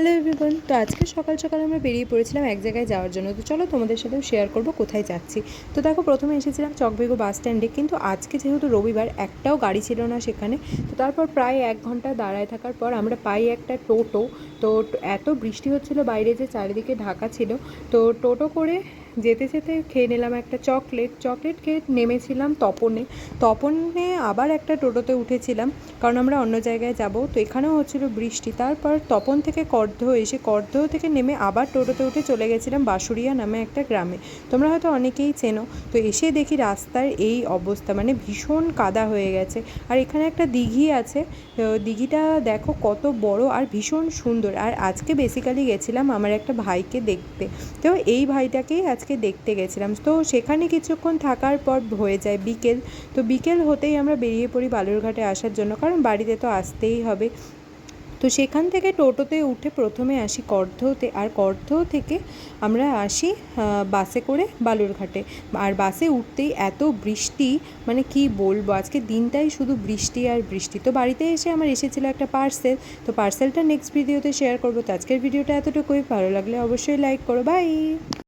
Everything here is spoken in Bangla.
Hello everyone. তো আজকে সকাল সকাল আমরা বেরিয়ে পড়েছিলাম এক জায়গায় যাওয়ার জন্য। তো চলো তোমাদের সাথেও শেয়ার করব কোথায় যাচ্ছি। তো দেখো, প্রথমে এসেছিলাম চকবেগো বাস স্ট্যান্ডে, কিন্তু আজকে যেহেতু রবিবার একটাও গাড়ি ছিল না সেখানে। তো তারপর প্রায় 1 ঘন্টা দাঁড়ায় থাকার পর আমরা পাই একটা টোটো। তো এত বৃষ্টি হচ্ছিলো বাইরে যে চারিদিকে ঢাকা ছিল। তো টোটো করে যেতে যেতে খেয়ে নিলাম একটা চকলেট খেয়ে নেমেছিলাম তপনে আবার একটা টোটোতে উঠেছিলাম, কারণ আমরা অন্য জায়গায় যাব। তো এখানেও হচ্ছিল বৃষ্টি। তারপর তপন থেকে করদহ এসে করদহ থেকে নেমে আবার টোটোতে উঠে চলে গেছিলাম বাঁশুড়িয়া নামে একটা গ্রামে। তোমরা হয়তো অনেকেই চেনো। তো এসে দেখি রাস্তার এই অবস্থা, মানে ভীষণ কাদা হয়ে গেছে। আর এখানে একটা দিঘি আছে, দিঘিটা দেখো কত বড় আর ভীষণ সুন্দর। আর আজকে বেসিক্যালি গেছিলাম আমার একটা ভাইকে দেখতে। তো এই ভাইটাকেই আজকে দেখতে গেছিলাম। তো সেখানে কিছুক্ষণ থাকার পর হয়ে যায় বিকেল। তো বিকেল হতেই আমরা বেরিয়ে পড়ি বালুরঘাটে আসার জন্য, কারণ বাড়িতে তো আসতেই হবে। তো সেখান থেকে টোটোতে উঠে প্রথমে আসি করদহতে, আর করদহ থেকে আমরা আসি বাসে করে বালুরঘাটে। আর বাসে উঠতেই এত বৃষ্টি, মানে কি বলবো, আজকে দিনটাই শুধু বৃষ্টি আর বৃষ্টি। তো বাড়িতে এসে আমার এসেছিলো একটা পার্সেল। তো পার্সেলটা নেক্সট ভিডিওতে শেয়ার করবো। তো আজকের ভিডিওটা এতটুকুই। ভালো লাগলে অবশ্যই লাইক করো। বাই।